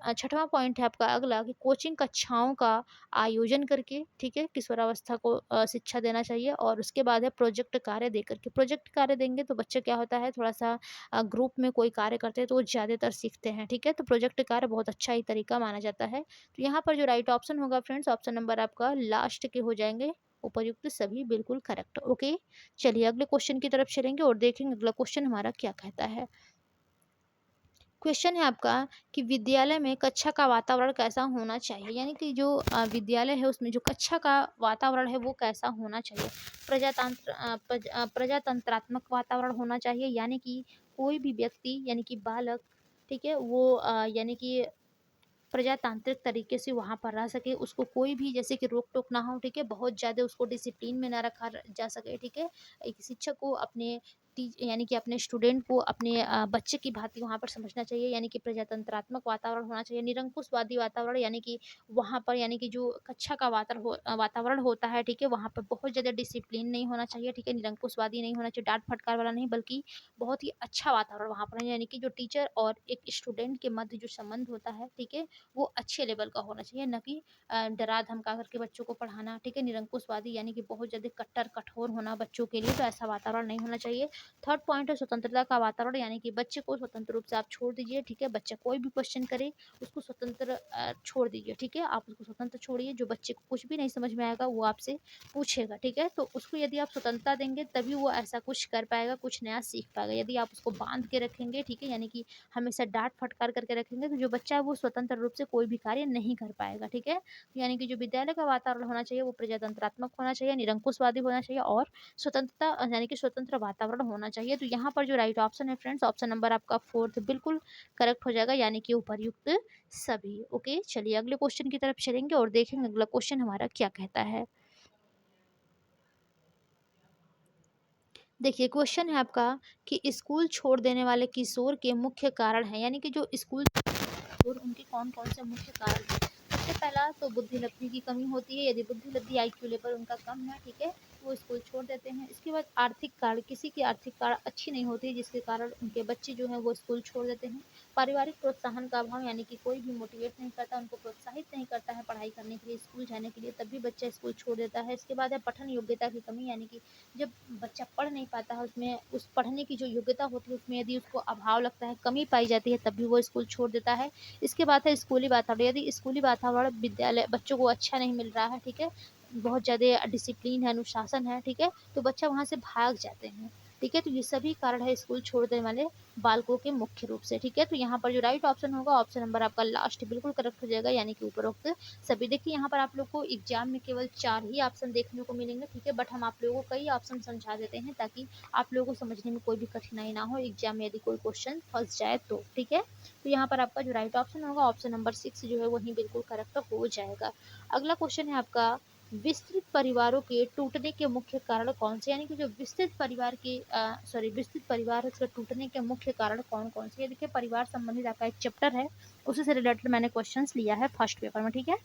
छठवां पॉइंट है आपका अगला कि कोचिंग कक्षाओं का आयोजन करके, ठीक है, किशोरावस्था को शिक्षा देना चाहिए। और उसके बाद है प्रोजेक्ट कार्य दे करके, प्रोजेक्ट कार्य देंगे तो बच्चे क्या होता है थोड़ा सा ग्रुप में कोई कार्य करते हैं तो वो ज़्यादातर सीखते हैं। ठीक है, तो प्रोजेक्ट कार्य बहुत अच्छा ही तरीका माना जाता है। तो यहाँ पर जो राइट ऑप्शन होगा फ्रेंड्स ऑप्शन नंबर आपका लास्ट के हो जाएंगे, उपर्युक्त सभी बिल्कुल करेक्ट। ओके, चलिए अगले क्वेश्चन की तरफ चलेंगे और देखेंगे अगला क्वेश्चन हमारा क्या कहता है। क्वेश्चन है आपका कि विद्यालय में कक्षा का वातावरण कैसा होना चाहिए, यानी कि जो विद्यालय है उसमें जो कक्षा का वातावरण है वो कैसा होना चाहिए। प्रजातंत्रात्मक वातावरण होना चाहिए, यानी कि कोई भी व्यक्ति यानी कि बालक, ठीक है, वो यानी कि प्रजातांत्रिक तरीके से वहाँ पर रह सके, उसको कोई भी जैसे कि रोक-टोक ना हो। ठीक है, बहुत ज़्यादा उसको डिसिप्लिन में ना रखा र जा सके। ठीक है, एक शिक्षक को अपने यानी कि अपने स्टूडेंट को अपने बच्चे की भाँति वहाँ पर समझना चाहिए, यानी कि प्रजातंत्रात्मक वातावरण होना चाहिए। निरंकुशवादी वातावरण, यानी कि वहाँ पर यानी कि जो कक्षा का वातावरण होता है, ठीक है, वहाँ पर बहुत ज़्यादा डिसिप्लिन नहीं होना चाहिए। ठीक है, निरंकुशवादी नहीं होना चाहिए, डाँट-फटकार वाला नहीं, बल्कि बहुत ही अच्छा वातावरण वहाँ पर है, यानी कि जो टीचर और एक स्टूडेंट के मध्य जो संबंध होता है, ठीक है, वो अच्छे लेवल का होना चाहिए, ना कि डरा धमका करके बच्चों को पढ़ाना। ठीक है, निरंकुशवादी यानी कि बहुत ज़्यादा कट्टर कठोर होना बच्चों के लिए, तो ऐसा वातावरण नहीं होना चाहिए। थर्ड पॉइंट है स्वतंत्रता का वातावरण, यानी कि बच्चे को स्वतंत्र रूप से आप छोड़ दीजिए। ठीक है, बच्चा कोई भी क्वेश्चन करे उसको स्वतंत्र छोड़ दीजिए। ठीक है, आप उसको स्वतंत्र छोड़िए, जो बच्चे को कुछ भी नहीं समझ में आएगा वो आपसे पूछेगा। ठीक है, तो उसको यदि आप स्वतंत्रता देंगे तभी वो ऐसा कुछ कर पाएगा, कुछ नया सीख पाएगा। यदि आप उसको बांध के रखेंगे, ठीक है, यानी कि हमेशा डाँट फटकार करके रखेंगे, तो जो बच्चा है वो स्वतंत्र रूप से कोई भी कार्य नहीं कर पाएगा। ठीक है, यानी कि जो विद्यालय का वातावरण होना चाहिए वो प्रजातंत्रात्मक होना चाहिए, निरंकुशवादी होना चाहिए और स्वतंत्रता यानी कि स्वतंत्र वातावरण होना चाहिए। तो यहाँ पर जो राइट ऑप्शन है फ्रेंड्स ऑप्शन नंबर आपका फोर्थ बिल्कुल करेक्ट हो जाएगा, यानी कि उपर्युक्त सभी। ओके, चलिए अगले क्वेश्चन की तरफ चलेंगे और देखेंगे अगला क्वेश्चन हमारा क्या कहता है। देखिए क्वेश्चन है आपका कि स्कूल छोड़ देने वाले किशोर के मुख्य कारण है, यानी कि जो स्कूल और उनके कौन-कौन से मुख्य कारण हैं। सबसे पहला तो बुद्धि लब्धि की कमी होती है, यदि बुद्धि लब्धि आईक्यू लेवल उनका कम है, ठीक है, वो स्कूल छोड़ देते हैं। इसके बाद आर्थिक कारण, किसी की आर्थिक कारण अच्छी नहीं होती जिसके कारण उनके बच्चे जो हैं वो स्कूल छोड़ देते हैं। पारिवारिक प्रोत्साहन का अभाव, यानी कि कोई भी मोटिवेट नहीं करता, उनको प्रोत्साहित नहीं करता है पढ़ाई करने के लिए, स्कूल जाने के लिए, तब भी बच्चा स्कूल छोड़ देता है। इसके बाद है पठन योग्यता की कमी, यानी कि जब बच्चा पढ़ नहीं पाता है, उसमें उस पढ़ने की जो योग्यता होती है उसमें यदि उसको अभाव लगता है, कमी पाई जाती है, तब भी वो स्कूल छोड़ देता है। इसके बाद है स्कूली वातावरण, यदि स्कूली वातावरण विद्यालय बच्चों को अच्छा नहीं मिल रहा है, ठीक है, बहुत ज़्यादा डिसिप्लिन है, अनुशासन है, ठीक है, तो बच्चा वहाँ से भाग जाते हैं। ठीक है। तो ये सभी कारण है स्कूल छोड़ देने वाले बालकों के मुख्य रूप से। ठीक है। तो यहाँ पर जो राइट ऑप्शन होगा, ऑप्शन नंबर आपका लास्ट बिल्कुल करेक्ट हो जाएगा, यानी कि उपरोक्त सभी। देखिए यहाँ पर आप लोग को एग्जाम में केवल 4 ही ऑप्शन देखने को मिलेंगे। ठीक है। बट हम आप लोगों को कई ऑप्शन समझा देते हैं ताकि आप लोगों को समझने में कोई भी कठिनाई ना हो एग्जाम में यदि कोई क्वेश्चन फंस जाए तो। ठीक है। तो यहाँ पर आपका जो राइट ऑप्शन होगा, ऑप्शन नंबर 6 जो है वही बिल्कुल करेक्ट हो जाएगा। अगला क्वेश्चन है आपका, विस्तृत परिवारों के टूटने के मुख्य कारण कौन से, यानी कि जो विस्तृत परिवार के विस्तृत परिवार के टूटने के मुख्य कारण कौन कौन से। ये देखिए परिवार संबंधित आपका एक चैप्टर है, उसी से रिलेटेड मैंने क्वेश्चंस लिया है फर्स्ट पेपर में। ठीक है।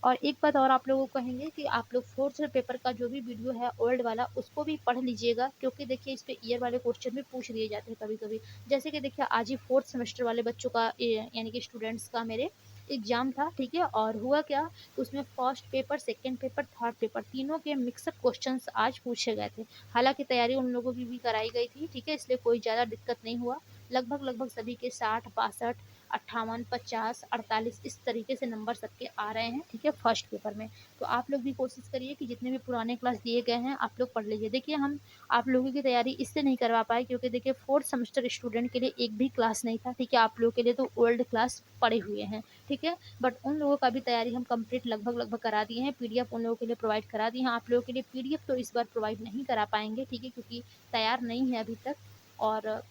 और एक बात और आप लोगों को कहेंगे कि आप लोग फोर्थ पेपर का जो भी वीडियो है ओल्ड वाला उसको भी पढ़ लीजिएगा, क्योंकि देखिए इस पे ईयर वाले क्वेश्चन भी पूछ लिए जाते हैं कभी कभी। जैसे कि देखिए आज ही फोर्थ सेमेस्टर वाले बच्चों का यानी कि स्टूडेंट्स का मेरे एग्जाम था। ठीक है। और हुआ क्या, तो उसमें first paper, second paper, third paper तीनों के मिक्सअप क्वेश्चंस आज पूछे गए थे। हालांकि तैयारी उन लोगों की भी कराई गई थी। ठीक है। इसलिए कोई ज़्यादा दिक्कत नहीं हुआ। लगभग सभी के 60, 62, 58, 50, 48 इस तरीके से नंबर सबके आ रहे हैं। ठीक है। फर्स्ट पेपर में तो आप लोग भी कोशिश करिए कि जितने भी पुराने क्लास दिए गए हैं आप लोग पढ़ लीजिए। देखिए हम आप लोगों की तैयारी इससे नहीं करवा पाए क्योंकि देखिए फोर्थ सेमेस्टर स्टूडेंट के लिए एक भी क्लास नहीं था। ठीक है। आप लोगों के लिए तो ओल्ड क्लास पड़े हुए हैं। ठीक है। बट उन लोगों का भी तैयारी हम कंप्लीट लगभग करा दिए हैं। पीडीएफ उन लोगों के लिए प्रोवाइड करा दिए हैं। आप लोगों के लिए पीडीएफ तो इस बार प्रोवाइड नहीं करा पाएंगे। ठीक है। क्योंकि तैयार नहीं है अभी तक और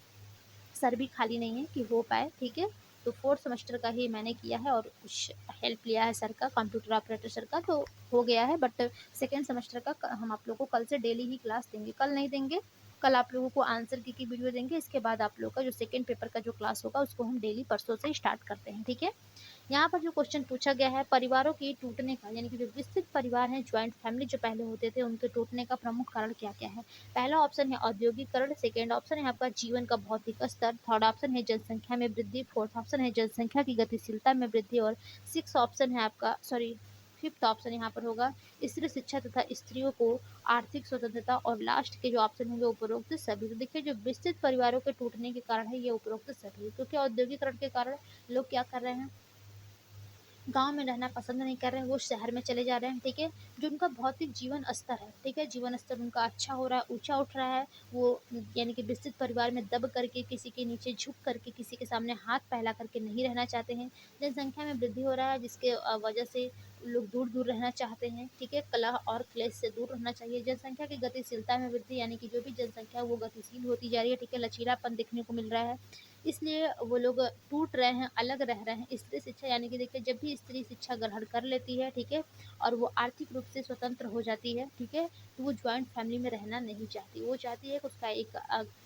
सर भी खाली नहीं है कि हो पाए। ठीक है। तो फोर्थ सेमेस्टर का ही मैंने किया है और कुछ हेल्प लिया है सर का, कंप्यूटर ऑपरेटर सर का, तो हो गया है। बट सेकेंड सेमेस्टर का हम आप लोगों को कल से डेली ही क्लास देंगे। कल नहीं देंगे, कल आप लोगों को आंसर की वीडियो देंगे। इसके बाद आप लोगों का जो सेकेंड पेपर का जो क्लास होगा उसको हम डेली परसों से स्टार्ट करते हैं। ठीक है। यहाँ पर जो क्वेश्चन पूछा गया है परिवारों के टूटने का, यानी कि जो विस्तृत परिवार है, ज्वाइंट फैमिली जो पहले होते थे, उनके टूटने का प्रमुख कारण क्या क्या है। पहला ऑप्शन है औद्योगिकरण, सेकेंड ऑप्शन है आपका जीवन का भौतिक स्तर, थर्ड ऑप्शन है जनसंख्या में वृद्धि, फोर्थ ऑप्शन है जनसंख्या की गतिशीलता में वृद्धि और सिक्स ऑप्शन है आपका फिफ्थ ऑप्शन यहाँ पर होगा स्त्री शिक्षा तथा स्त्रियों को आर्थिक स्वतंत्रता और लास्ट के जो ऑप्शन होंगे उपरोक्त सभी। तो देखिए जो विस्तृत परिवारों के टूटने के कारण है ये उपरोक्त सभी, क्योंकि औद्योगिकरण के कारण लोग क्या कर रहे हैं, गाँव में रहना पसंद नहीं कर रहे हैं, वो शहर में चले जा रहे हैं। ठीक है। जो उनका भौतिक जीवन स्तर है, ठीक है, जीवन स्तर उनका अच्छा हो रहा है, ऊंचा उठ रहा है, वो यानी कि विस्तृत परिवार में दब करके, किसी के नीचे झुक करके, किसी के सामने हाथ फैला करके नहीं रहना चाहते हैं। जनसंख्या में वृद्धि हो रहा है जिसके वजह से लोग दूर दूर रहना चाहते हैं। ठीक है। कलह और क्लेश से दूर रहना चाहिए। जनसंख्या की गतिशीलता में वृद्धि, यानी कि जो भी जनसंख्या है वो गतिशील होती जा रही है। ठीक है। लचीलापन देखने को मिल रहा है, इसलिए वो लोग टूट रहे हैं, अलग रह रहे हैं। स्त्री शिक्षा, यानी कि देखिए जब भी स्त्री शिक्षा ग्रहण कर लेती है, ठीक है, और वो आर्थिक रूप से स्वतंत्र हो जाती है, ठीक है, तो वो ज्वाइंट फैमिली में रहना नहीं चाहती। वो चाहती है कि उसका एक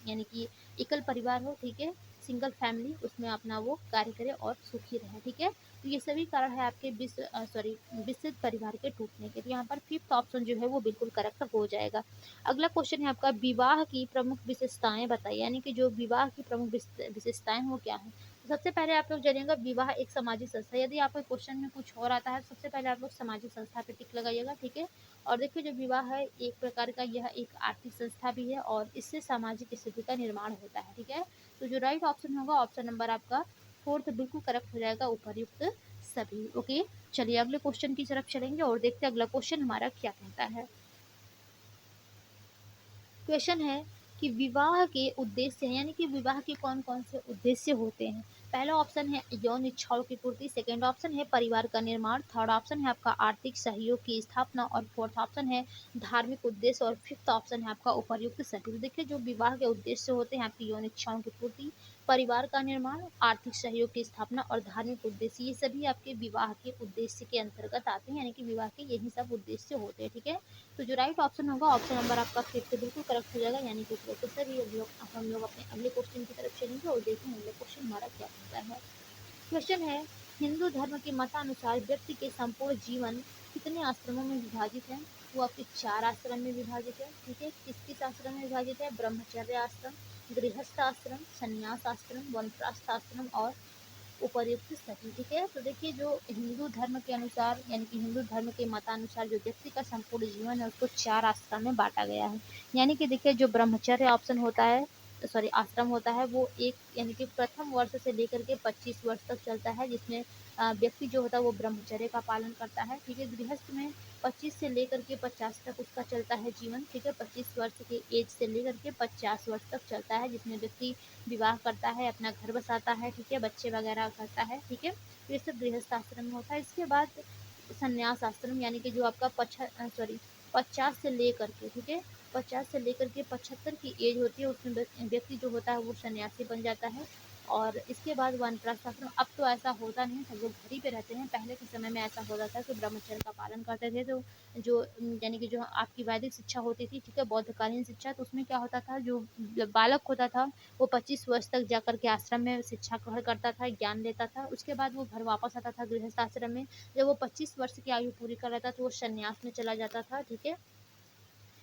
यानी कि एकल परिवार हो। ठीक है। सिंगल फैमिली, उसमें अपना वो कार्य करे और सुखी रहे। ठीक है। तो ये सभी कारण है आपके विस्तृत परिवार के टूटने के। तो यहाँ पर फिफ्थ ऑप्शन जो है वो बिल्कुल करेक्ट हो जाएगा। अगला क्वेश्चन है आपका, विवाह की प्रमुख विशेषताएं बताइए, यानी कि जो विवाह की प्रमुख विशेषताएं वो क्या है। तो सबसे पहले आप लोग जानिएगा विवाह एक सामाजिक संस्था। यदि आपको क्वेश्चन में कुछ और आता है सबसे पहले आप लोग सामाजिक संस्था पे टिक लगाइएगा। ठीक है। और देखिए जो विवाह है एक प्रकार का यह एक आर्थिक संस्था भी है और इससे सामाजिक स्थिति का निर्माण होता है। ठीक है। तो जो राइट ऑप्शन होगा ऑप्शन नंबर आपका फोर्थ बिल्कुल करेक्ट हो जाएगा, उपर्युक्त सभी। ओके। चलिए अगले क्वेश्चन की तरफ चलेंगे और देखते हैं अगला क्वेश्चन हमारा क्या कहता है। क्वेश्चन है कि विवाह के उद्देश्य हैं, यानी कि विवाह के कौन कौन से उद्देश्य होते हैं। पहला ऑप्शन है यौन इच्छाओं की पूर्ति, सेकंड ऑप्शन है परिवार का निर्माण, थर्ड ऑप्शन है आपका आर्थिक सहयोग की स्थापना और फोर्थ ऑप्शन है धार्मिक उद्देश्य और फिफ्थ ऑप्शन है आपका उपर्युक्त सभी। तो देखिए जो विवाह के उद्देश्य होते हैं आपकी यौन इच्छाओं की पूर्ति, परिवार का निर्माण, आर्थिक सहयोग की स्थापना और धार्मिक उद्देश्य, ये सभी आपके विवाह के उद्देश्य के अंतर्गत आते हैं, यानी कि विवाह के यही सब उद्देश्य होते हैं। ठीक है। तो जो राइट ऑप्शन होगा ऑप्शन नंबर आपका फिफ्थ बिल्कुल करेक्ट हो जाएगा, यानी कि उपरोक्त सभी। अब हम लोग अपने अगले क्वेश्चन की तरफ चलेंगे और देखेंगे अगले क्वेश्चन हमारा क्या कहता है। क्वेश्चन है, हिंदू धर्म के मतानुसार व्यक्ति के संपूर्ण जीवन कितने आश्रमों में विभाजित है। वो आपके 4 आश्रम में विभाजित है। ठीक है। किस किस आश्रम में विभाजित है, ब्रह्मचर्य आश्रम, गृहस्थ आश्रम, संन्यास आश्रम, वनप्रस्थ आश्रम और उपर्युक्त सभी। ठीक है। तो देखिए जो हिंदू धर्म के अनुसार, यानी कि हिंदू धर्म के मतानुसार जो व्यक्ति का संपूर्ण जीवन है उसको 4 आश्रम में बांटा गया है। यानी कि देखिए जो ब्रह्मचर्य ऑप्शन होता है सॉरी आश्रम होता है वो एक यानी कि प्रथम वर्ष से लेकर के 25 वर्ष तक चलता है, जिसमें व्यक्ति जो होता है वो ब्रह्मचर्य का पालन करता है। ठीक है, गृहस्थ में 25 से लेकर के 50 तक उसका चलता है जीवन। ठीक है, 25 वर्ष के एज से लेकर के 50 वर्ष तक चलता है, जिसमें व्यक्ति विवाह करता है, अपना घर बसाता है। ठीक है, बच्चे वगैरह करता है। ठीक है, तो ये सब गृहस्थ आश्रम में होता है। इसके बाद संन्यास आश्रम यानी कि जो आपका 50 से लेकर के, ठीक है, 50 से लेकर के 75 की एज होती है, उसमें व्यक्ति जो होता है वो सन्यासी बन जाता है। और इसके बाद वानप्रस्थ आश्रम, अब तो ऐसा होता नहीं, सब लोग घर ही पे रहते हैं। पहले के समय में ऐसा होता था कि ब्रह्मचर्य का पालन करते थे, तो जो यानी कि जो आपकी वैदिक शिक्षा होती थी, ठीक है, बौद्धकालीन शिक्षा, तो उसमें क्या होता था, जो बालक होता था वो 25 वर्ष तक जाकर के आश्रम में शिक्षा ग्रहण करता था, ज्ञान लेता था। उसके बाद वो घर वापस आता था गृहस्थ आश्रम में। जब वो 25 वर्ष की आयु पूरी कर लेता तो वो संन्यास में चला जाता था। ठीक है,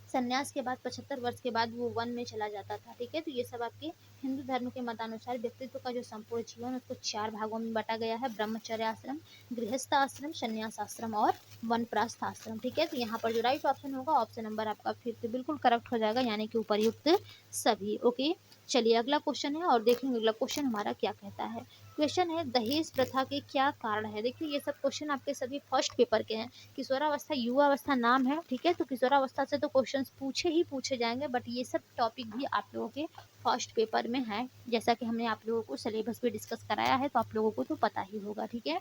संन्यास के बाद 75 वर्ष के बाद वो वन में चला जाता था। ठीक है, तो ये सब आपके हिंदू धर्म के मतानुसार व्यक्तित्व का जो संपूर्ण जीवन उसको 4 भागों में बांटा गया है: ब्रह्मचर्य आश्रम, गृहस्थ आश्रम, संन्यास आश्रम और वनप्रस्थ आश्रम। ठीक है, तो यहाँ पर जो राइट ऑप्शन होगा, ऑप्शन नंबर आपका फिर से बिल्कुल करेक्ट हो जाएगा, यानी कि उपर्युक्त सभी। ओके, चलिए अगला क्वेश्चन है और देखेंगे अगला क्वेश्चन हमारा क्या कहता है। क्वेश्चन है, दहेज प्रथा के क्या कारण है। देखिए ये सब क्वेश्चन आपके सभी फर्स्ट पेपर के हैं। किशोरावस्था युवावस्था नाम है। ठीक है, तो किशोरावस्था से तो क्वेश्चंस पूछे ही पूछे जाएंगे, बट ये सब टॉपिक भी आप लोगों के फर्स्ट पेपर में है, जैसा कि हमने आप लोगों को सिलेबस पे डिस्कस कराया है, तो आप लोगों को तो पता ही होगा। ठीक है,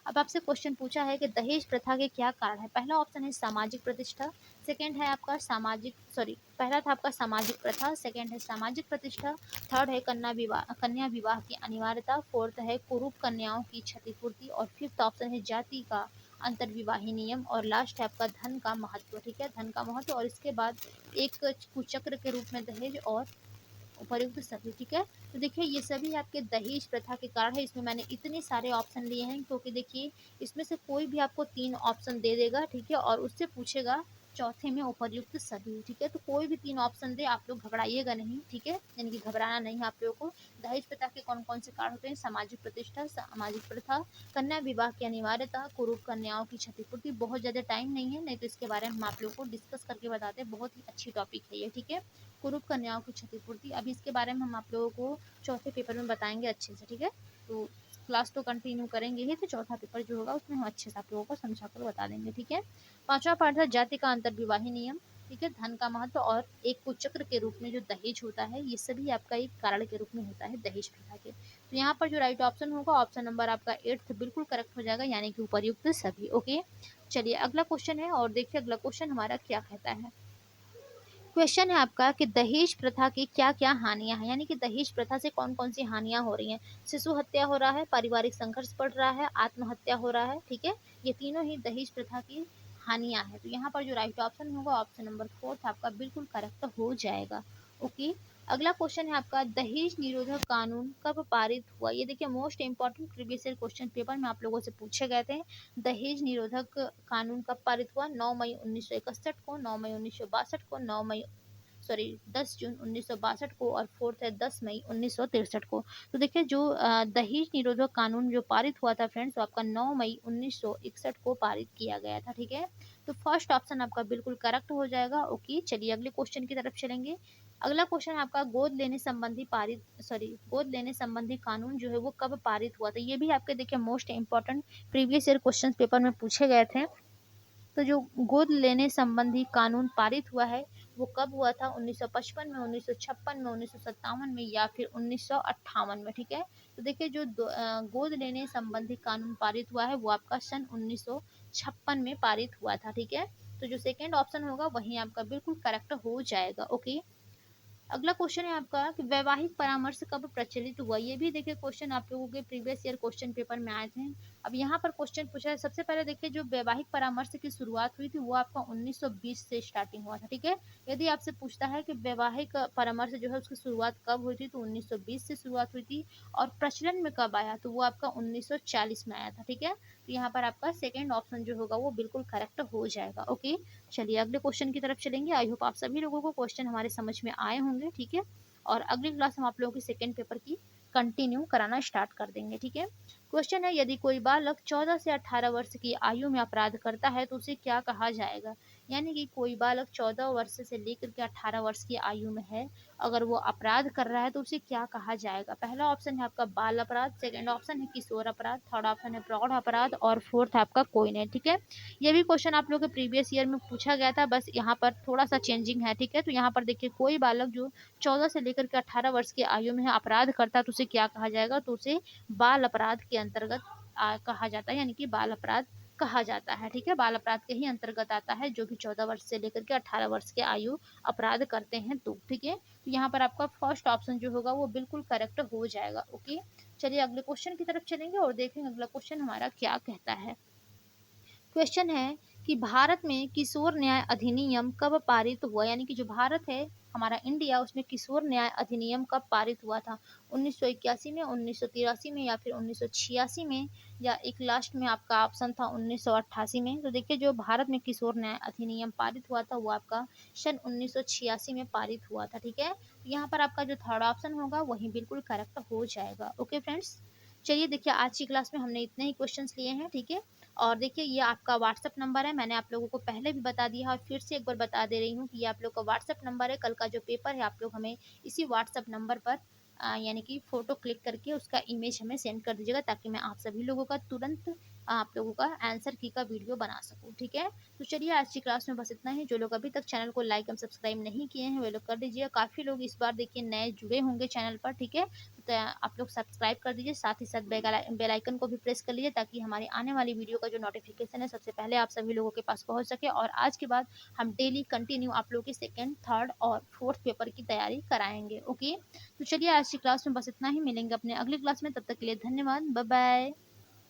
अब आपसे क्वेश्चन पूछा है कि दहेज प्रथा के क्या कारण है। पहला ऑप्शन है सामाजिक प्रतिष्ठा, सेकेंड है आपका पहला था आपका सामाजिक प्रथा, सेकेंड है सामाजिक प्रतिष्ठा, थर्ड है कन्या विवाह की अनिवार्यता, फोर्थ है कुरूप कन्याओं की क्षतिपूर्ति और फिफ्थ ऑप्शन है जाति का अंतर्विवाही नियम और लास्ट है आपका धन का महत्व। ठीक है, धन का महत्व, और इसके बाद एक कुचक्र के रूप में दहेज और उपर्युक्त सभी। ठीक है, तो देखिए ये सभी आपके दहेज प्रथा के कारण है। इसमें मैंने इतने सारे ऑप्शन लिए हैं क्योंकि देखिए इसमें से कोई भी आपको 3 ऑप्शन दे देगा। ठीक है, और उससे पूछेगा चौथे में उपर्युक्त सभी। ठीक है, तो कोई भी 3 ऑप्शन दे, आप लोग घबराइएगा नहीं। ठीक है, यानी कि घबराना नहीं है आप लोगों को। दहेज प्रथा के कौन कौन से कारण होते हैं: सामाजिक प्रतिष्ठा, सामाजिक प्रथा, कन्या विवाह की अनिवार्यता, कुरूप कन्याओं की क्षतिपूर्ति। बहुत ज़्यादा टाइम नहीं है, नहीं तो इसके बारे में हम आप लोगों को डिस्कस करके बताते हैं, बहुत ही अच्छी टॉपिक है ये। ठीक है, कुरूप कन्याओं की क्षतिपूर्ति, अभी इसके बारे में हम आप लोगों को चौथे पेपर में बताएंगे अच्छे से। ठीक है, तो क्लास तो कंटिन्यू करेंगे ही, तो चौथा पेपर जो होगा उसमें हम अच्छे से आप लोगों को समझा कर बता देंगे। ठीक है, पांचवा पार्ट था जाति का अंतर्विवाही नियम। ठीक है, धन का महत्व और एक कुचक्र के रूप में जो दहेज होता है, ये सभी आपका एक कारण के रूप में होता है दहेज प्रथा के। तो यहाँ पर जो राइट ऑप्शन होगा, ऑप्शन नंबर आपका 8 बिल्कुल करेक्ट हो जाएगा, यानी कि उपर्युक्त सभी। ओके, चलिए अगला क्वेश्चन है और देखिए अगला क्वेश्चन हमारा क्या कहता है। क्वेश्चन है आपका कि दहेज प्रथा की क्या क्या हानियां हैं, यानी कि दहेज प्रथा से कौन कौन सी हानियां हो रही हैं। शिशु हत्या हो रहा है, पारिवारिक संघर्ष बढ़ रहा है, आत्महत्या हो रहा है। ठीक है, ये तीनों ही दहेज प्रथा की हानियां हैं। तो यहाँ पर जो राइट ऑप्शन होगा, ऑप्शन नंबर 4 आपका बिल्कुल करेक्ट हो जाएगा। ओके, अगला क्वेश्चन है आपका, दहेज निरोधक कानून कब पारित हुआ। ये देखिए most important previous year question paper में आप लोगों से पूछे गए थे। दहेज निरोधक कानून कब पारित हुआ? 9 मई 1961 को, 9 मई 1962 को, 10 जून 1962 को, और फोर्थ है 10 मई 1963 को। तो देखिए जो दहेज निरोधक कानून जो पारित हुआ था फ्रेंड्स, वो आपका 9 मई 1961 को पारित किया गया था। ठीक है, तो फर्स्ट ऑप्शन आपका बिल्कुल करेक्ट हो जाएगा। ओके, चलिए अगले क्वेश्चन की तरफ चलेंगे। अगला क्वेश्चन आपका, गोद लेने संबंधी कानून जो है वो कब पारित हुआ था। ये भी आपके देखिए most important previous year question paper में पूछे गए थे। तो जो गोद लेने संबंधी कानून पारित हुआ है वो कब हुआ था? 1955 में, 1956 में, 1957 में या फिर 1958 में। ठीक है, तो देखिए जो गोद लेने संबंधी कानून पारित हुआ है वो आपका सन 1956 में पारित हुआ था। ठीक है, तो जो सेकेंड ऑप्शन होगा वही आपका बिल्कुल करेक्ट हो जाएगा। ओके, अगला क्वेश्चन है आपका कि वैवाहिक परामर्श कब प्रचलित हुआ। ये भी देखिए क्वेश्चन आप लोगों के प्रीवियस ईयर क्वेश्चन पेपर में आए थे। अब यहाँ पर क्वेश्चन पूछा है, सबसे पहले देखिए जो वैवाहिक परामर्श की शुरुआत हुई थी वो आपका 1920 से स्टार्टिंग हुआ था। ठीक है, यदि आपसे पूछता है कि वैवाहिक परामर्श जो है उसकी शुरुआत कब हुई थी, तो 1920 से शुरुआत हुई थी, और प्रचलन में कब आया, तो वो आपका 1940 में आया था। ठीक है, तो यहाँ पर आपका सेकेंड ऑप्शन जो होगा वो बिल्कुल करेक्ट हो जाएगा। ओके, चलिए अगले क्वेश्चन की तरफ चलेंगे। आई होप आप सभी लोगों को क्वेश्चन हमारे समझ में आए होंगे। ठीक है, और अगली क्लास हम आप लोगों की सेकेंड पेपर की कंटिन्यू कराना स्टार्ट कर देंगे। ठीक है, क्वेश्चन है, यदि कोई बालक 14 से 18 वर्ष की आयु में अपराध करता है तो उसे क्या कहा जाएगा? यानी कि कोई बालक 14 वर्ष से लेकर के 18 वर्ष की आयु में है, अगर वो अपराध कर रहा है तो उसे क्या कहा जाएगा? पहला ऑप्शन है आपका बाल अपराध, सेकंड ऑप्शन है किशोर अपराध, थर्ड ऑप्शन है प्रौढ़ अपराध और फोर्थ है आपका कोई नहीं। ठीक है, ये भी क्वेश्चन आप लोगों के प्रीवियस ईयर में पूछा गया था, बस यहाँ पर थोड़ा सा चेंजिंग है। ठीक है, तो यहाँ पर देखिए, कोई बालक जो 14 से लेकर के 18 वर्ष की आयु में है, अपराध करता है तो उसे क्या कहा जाएगा? तो उसे बाल अपराध के अंतर्गत कहा जाता है, यानी कि बाल अपराध कहा जाता है। ठीक है, बाल अपराध के ही अंतर्गत आता है, जो कि 14 वर्ष से लेकर के 18 वर्ष के आयु अपराध करते हैं तो। ठीक है, तो यहाँ पर आपका फर्स्ट ऑप्शन जो होगा वो बिल्कुल करेक्ट हो जाएगा। ओके, चलिए अगले क्वेश्चन की तरफ चलेंगे और देखेंगे अगला क्वेश्चन हमारा क्या कहता है। क्वेश्चन है कि भारत में किशोर न्याय अधिनियम कब पारित हुआ? यानी कि जो भारत है हमारा इंडिया, उसमें किशोर न्याय अधिनियम कब पारित हुआ था? 1981 में, 1983 में या फिर 1986 में, या एक लास्ट में आपका ऑप्शन था 1988 में। तो देखिए, जो भारत में किशोर न्याय अधिनियम पारित हुआ था वो आपका सन 1986 में पारित हुआ था। ठीक है, तो यहाँ पर आपका जो थर्ड ऑप्शन होगा वही बिल्कुल करेक्ट हो जाएगा। ओके फ्रेंड्स, चलिए देखिए, आज की क्लास में हमने इतने ही क्वेश्चंस लिए हैं। ठीक है, और देखिए, ये आपका व्हाट्सअप नंबर है, मैंने आप लोगों को पहले भी बता दिया और फिर से एक बार बता दे रही हूँ कि ये आप लोग का व्हाट्सअप नंबर है। कल का जो पेपर है आप लोग हमें इसी व्हाट्सअप नंबर पर यानी कि फ़ोटो क्लिक करके उसका इमेज हमें सेंड कर दीजिएगा, ताकि मैं आप सभी लोगों का तुरंत आप लोगों का आंसर की का वीडियो बना सकूँ। ठीक है, तो चलिए आज की क्लास में बस इतना ही। जो लोग अभी तक चैनल को लाइक एंड सब्सक्राइब नहीं किए हैं वे लोग कर दीजिए। काफ़ी लोग इस बार देखिए नए जुड़े होंगे चैनल पर। ठीक है, तो आप लोग सब्सक्राइब कर दीजिए, साथ ही साथ बेल आइकन को भी प्रेस कर लीजिए, ताकि हमारी आने वाली वीडियो का जो नोटिफिकेशन है सबसे पहले आप सभी लोगों के पास पहुंच सके। और आज के बाद हम डेली कंटिन्यू आप लोगों की सेकंड, थर्ड और फोर्थ पेपर की तैयारी कराएंगे। ओके, तो चलिए आज की क्लास में बस इतना ही। मिलेंगे अपने अगली क्लास में, तब तक के लिए धन्यवाद, बाय बाय।